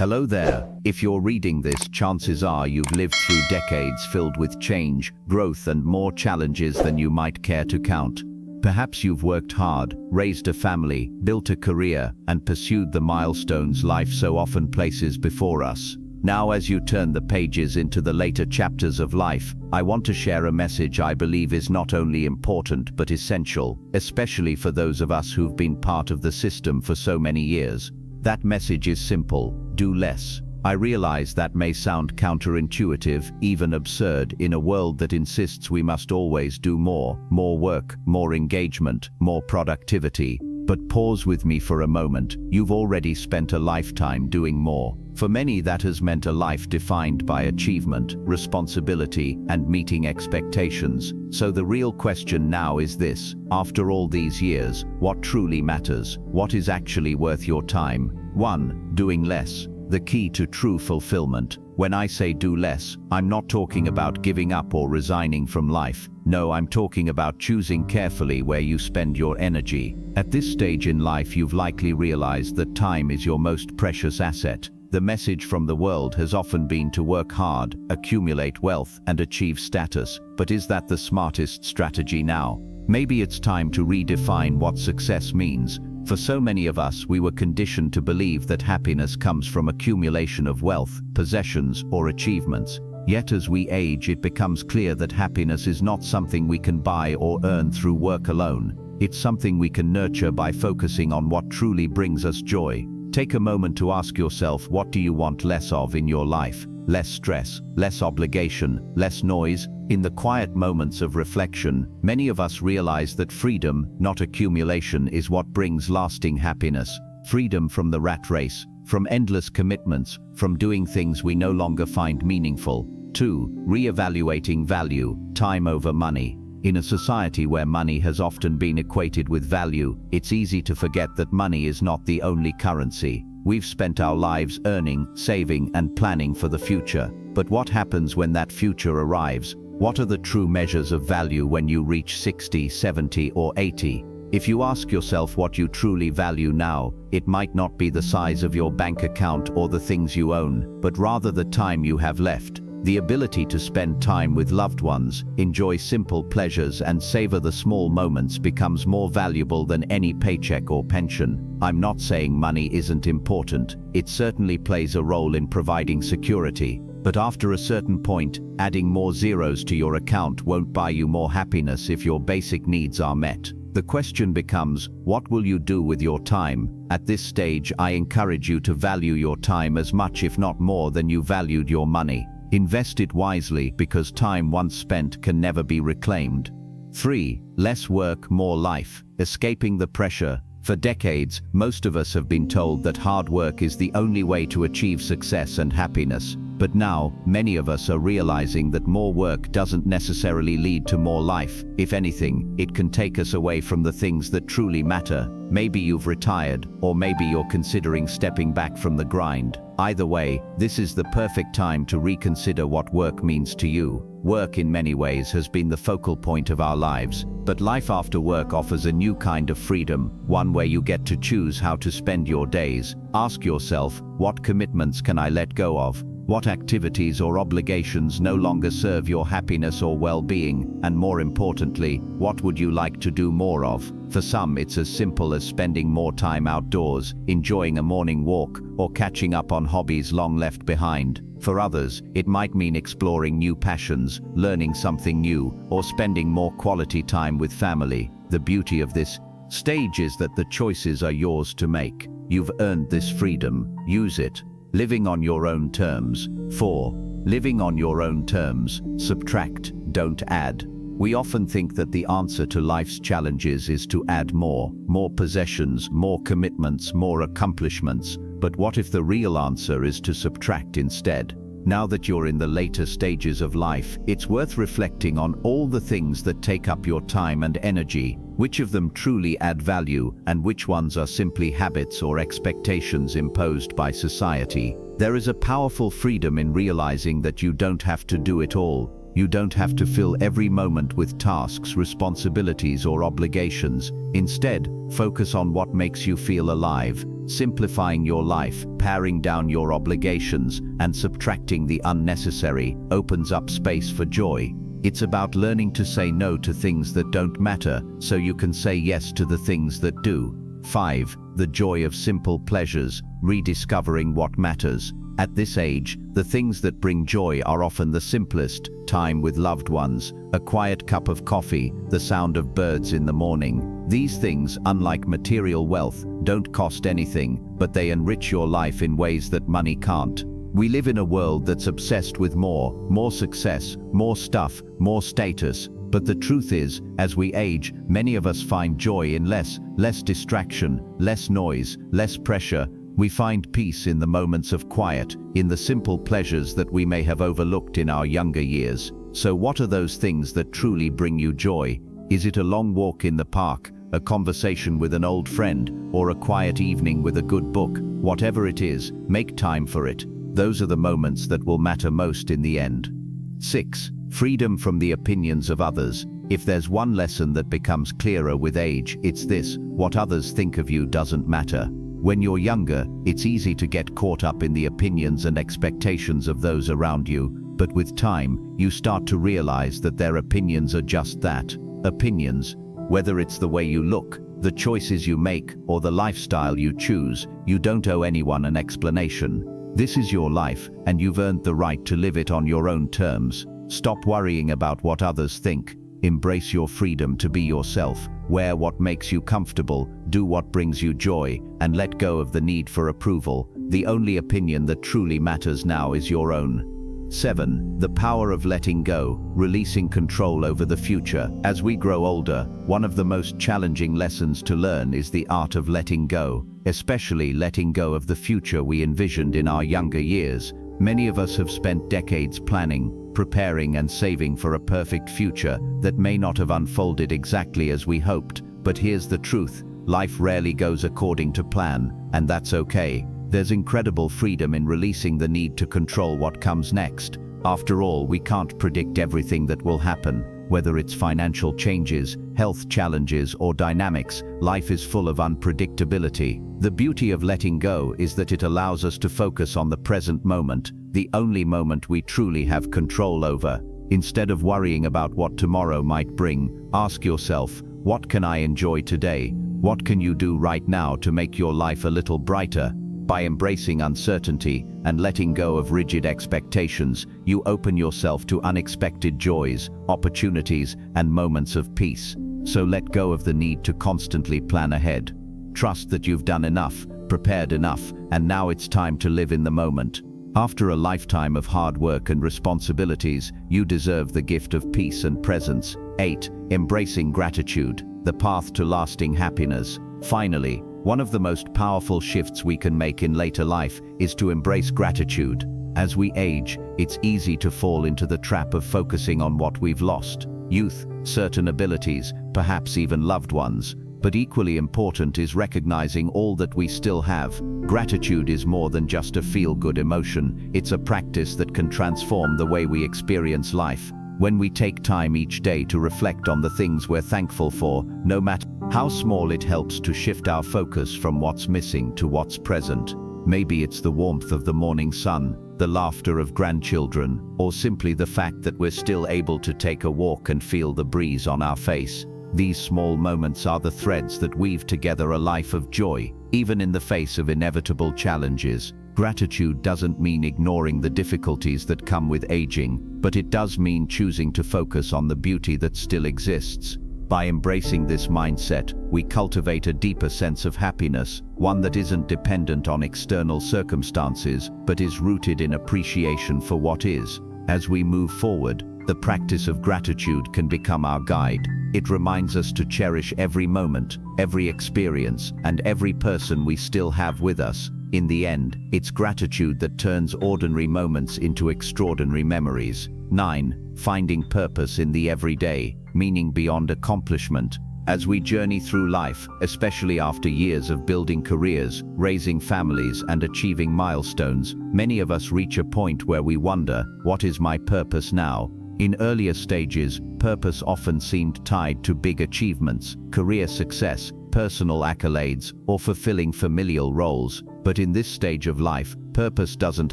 Hello there. If you're reading this, chances are you've lived through decades filled with change, growth, and more challenges than you might care to count. Perhaps you've worked hard, raised a family, built a career, and pursued the milestones life so often places before us. Now, as you turn the pages into the later chapters of life, I want to share a message I believe is not only important but essential, especially for those of us who've been part of the system for so many years. That message is simple: do less. I realize that may sound counterintuitive, even absurd, in a world that insists we must always do more work, more engagement, more productivity. But pause with me for a moment. You've already spent a lifetime doing more. For many, that has meant a life defined by achievement, responsibility, and meeting expectations. So the real question now is this: after all these years, what truly matters? What is actually worth your time? 1. Doing less. The key to true fulfillment. When I say do less, I'm not talking about giving up or resigning from life. No, I'm talking about choosing carefully where you spend your energy. At this stage in life, you've likely realized that time is your most precious asset. The message from the world has often been to work hard, accumulate wealth, and achieve status. But is that the smartest strategy now? Maybe it's time to redefine what success means. For so many of us, we were conditioned to believe that happiness comes from accumulation of wealth, possessions, or achievements. Yet as we age, it becomes clear that happiness is not something we can buy or earn through work alone. It's something we can nurture by focusing on what truly brings us joy. Take a moment to ask yourself, what do you want less of in your life? Less stress, less obligation, less noise? In the quiet moments of reflection, many of us realize that freedom, not accumulation, is what brings lasting happiness. Freedom from the rat race, from endless commitments, from doing things we no longer find meaningful. 2. Reevaluating value, time over money. In a society where money has often been equated with value, it's easy to forget that money is not the only currency. We've spent our lives earning, saving, and planning for the future. But what happens when that future arrives? What are the true measures of value when you reach 60, 70, or 80? If you ask yourself what you truly value now, it might not be the size of your bank account or the things you own, but rather the time you have left. The ability to spend time with loved ones, enjoy simple pleasures, and savor the small moments becomes more valuable than any paycheck or pension. I'm not saying money isn't important. It certainly plays a role in providing security. But after a certain point, adding more zeros to your account won't buy you more happiness if your basic needs are met. The question becomes, what will you do with your time? At this stage, I encourage you to value your time as much, if not more, than you valued your money. Invest it wisely, because time once spent can never be reclaimed. 3. Less work, more life. Escaping the pressure. For decades, most of us have been told that hard work is the only way to achieve success and happiness. But now, many of us are realizing that more work doesn't necessarily lead to more life. If anything, it can take us away from the things that truly matter. Maybe you've retired, or maybe you're considering stepping back from the grind. Either way, this is the perfect time to reconsider what work means to you. Work in many ways has been the focal point of our lives, but life after work offers a new kind of freedom, one where you get to choose how to spend your days. Ask yourself, what commitments can I let go of? What activities or obligations no longer serve your happiness or well-being? And more importantly, what would you like to do more of? For some, it's as simple as spending more time outdoors, enjoying a morning walk, or catching up on hobbies long left behind. For others, it might mean exploring new passions, learning something new, or spending more quality time with family. The beauty of this stage is that the choices are yours to make. You've earned this freedom. Use it. Living on your own terms. 4. Living on your own terms. Subtract, don't add. We often think that the answer to life's challenges is to add more possessions, more commitments, more accomplishments. But what if the real answer is to subtract instead? Now that you're in the later stages of life, it's worth reflecting on all the things that take up your time and energy. Which of them truly add value, and which ones are simply habits or expectations imposed by society? There is a powerful freedom in realizing that you don't have to do it all. You don't have to fill every moment with tasks, responsibilities, or obligations. Instead, focus on what makes you feel alive, simplifying your life, paring down your obligations, and subtracting the unnecessary opens up space for joy. It's about learning to say no to things that don't matter, so you can say yes to the things that do. 5. The joy of simple pleasures, rediscovering what matters. At this age, the things that bring joy are often the simplest: time with loved ones, a quiet cup of coffee, the sound of birds in the morning. These things, unlike material wealth, don't cost anything, but they enrich your life in ways that money can't. We live in a world that's obsessed with more success, more stuff, more status. But the truth is, as we age, many of us find joy in less distraction, less noise, less pressure. We find peace in the moments of quiet, in the simple pleasures that we may have overlooked in our younger years. So what are those things that truly bring you joy? Is it a long walk in the park, a conversation with an old friend, or a quiet evening with a good book? Whatever it is, make time for it. Those are the moments that will matter most in the end. 6. Freedom from the opinions of others. If there's one lesson that becomes clearer with age, it's this: what others think of you doesn't matter. When you're younger, it's easy to get caught up in the opinions and expectations of those around you, but with time, you start to realize that their opinions are just that, opinions. Whether it's the way you look, the choices you make, or the lifestyle you choose, you don't owe anyone an explanation. This is your life, and you've earned the right to live it on your own terms. Stop worrying about what others think. Embrace your freedom to be yourself. Wear what makes you comfortable, do what brings you joy, and let go of the need for approval. The only opinion that truly matters now is your own. 7. The power of letting go, releasing control over the future. As we grow older, one of the most challenging lessons to learn is the art of letting go, especially letting go of the future we envisioned in our younger years. Many of us have spent decades planning, preparing, and saving for a perfect future that may not have unfolded exactly as we hoped. But here's the truth: life rarely goes according to plan, and that's okay. There's incredible freedom in releasing the need to control what comes next. After all, we can't predict everything that will happen. Whether it's financial changes, health challenges, or dynamics, life is full of unpredictability. The beauty of letting go is that it allows us to focus on the present moment, the only moment we truly have control over. Instead of worrying about what tomorrow might bring, ask yourself, what can I enjoy today? What can you do right now to make your life a little brighter? By embracing uncertainty and letting go of rigid expectations, you open yourself to unexpected joys, opportunities, and moments of peace. So let go of the need to constantly plan ahead. Trust that you've done enough, prepared enough, and now it's time to live in the moment. After a lifetime of hard work and responsibilities, you deserve the gift of peace and presence. 8. Embracing gratitude, the path to lasting happiness. Finally, one of the most powerful shifts we can make in later life is to embrace gratitude. As we age, it's easy to fall into the trap of focusing on what we've lost: youth, certain abilities, perhaps even loved ones. But equally important is recognizing all that we still have. Gratitude is more than just a feel-good emotion. It's a practice that can transform the way we experience life. When we take time each day to reflect on the things we're thankful for, no matter how small, it helps to shift our focus from what's missing to what's present. Maybe it's the warmth of the morning sun, the laughter of grandchildren, or simply the fact that we're still able to take a walk and feel the breeze on our face. These small moments are the threads that weave together a life of joy, even in the face of inevitable challenges. Gratitude doesn't mean ignoring the difficulties that come with aging, but it does mean choosing to focus on the beauty that still exists. By embracing this mindset, we cultivate a deeper sense of happiness, one that isn't dependent on external circumstances, but is rooted in appreciation for what is. As we move forward, the practice of gratitude can become our guide. It reminds us to cherish every moment, every experience, and every person we still have with us. In the end, it's gratitude that turns ordinary moments into extraordinary memories. 9. Finding purpose in the everyday, meaning beyond accomplishment. As we journey through life, especially after years of building careers, raising families, and achieving milestones, many of us reach a point where we wonder, what is my purpose now? In earlier stages, purpose often seemed tied to big achievements, career success, personal accolades, or fulfilling familial roles. But in this stage of life, purpose doesn't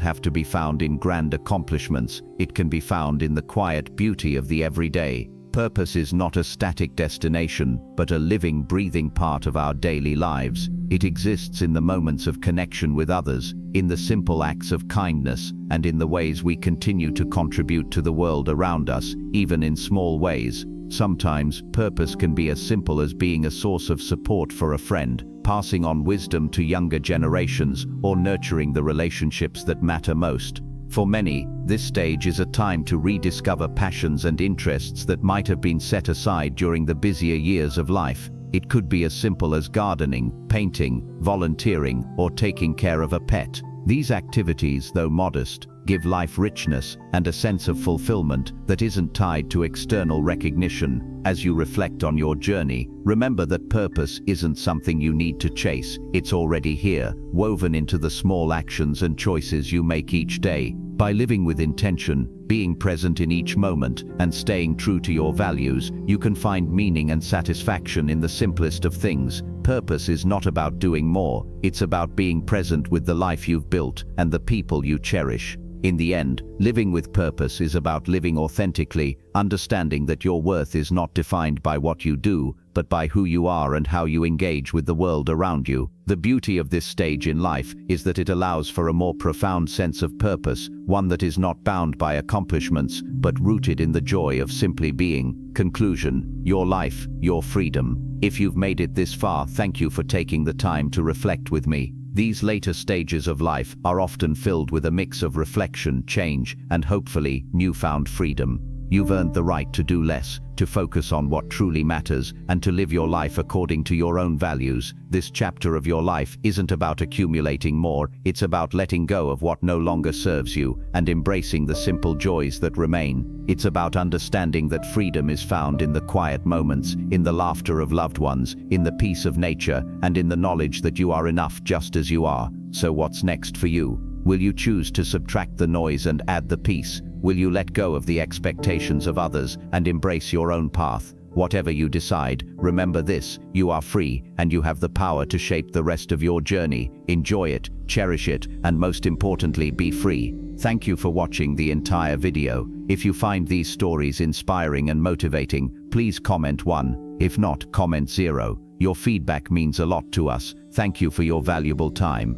have to be found in grand accomplishments. It can be found in the quiet beauty of the everyday. Purpose is not a static destination, but a living, breathing part of our daily lives. It exists in the moments of connection with others, in the simple acts of kindness, and in the ways we continue to contribute to the world around us, even in small ways. Sometimes, purpose can be as simple as being a source of support for a friend, passing on wisdom to younger generations, or nurturing the relationships that matter most. For many, this stage is a time to rediscover passions and interests that might have been set aside during the busier years of life. It could be as simple as gardening, painting, volunteering, or taking care of a pet. These activities, though modest, give life richness and a sense of fulfillment that isn't tied to external recognition. As you reflect on your journey, remember that purpose isn't something you need to chase. It's already here, woven into the small actions and choices you make each day. By living with intention, being present in each moment, and staying true to your values, you can find meaning and satisfaction in the simplest of things. Purpose is not about doing more, it's about being present with the life you've built and the people you cherish. In the end, living with purpose is about living authentically, understanding that your worth is not defined by what you do, but by who you are and how you engage with the world around you. The beauty of this stage in life is that it allows for a more profound sense of purpose, one that is not bound by accomplishments, but rooted in the joy of simply being. Conclusion: your life, your freedom. If you've made it this far, thank you for taking the time to reflect with me. These later stages of life are often filled with a mix of reflection, change, and hopefully, newfound freedom. You've earned the right to do less, to focus on what truly matters, and to live your life according to your own values. This chapter of your life isn't about accumulating more, it's about letting go of what no longer serves you, and embracing the simple joys that remain. It's about understanding that freedom is found in the quiet moments, in the laughter of loved ones, in the peace of nature, and in the knowledge that you are enough just as you are. So what's next for you? Will you choose to subtract the noise and add the peace? Will you let go of the expectations of others and embrace your own path? Whatever you decide, remember this: you are free, and you have the power to shape the rest of your journey. Enjoy it, cherish it, and most importantly, be free. Thank you for watching the entire video. If you find these stories inspiring and motivating, please comment 1. If not, comment 0. Your feedback means a lot to us. Thank you for your valuable time.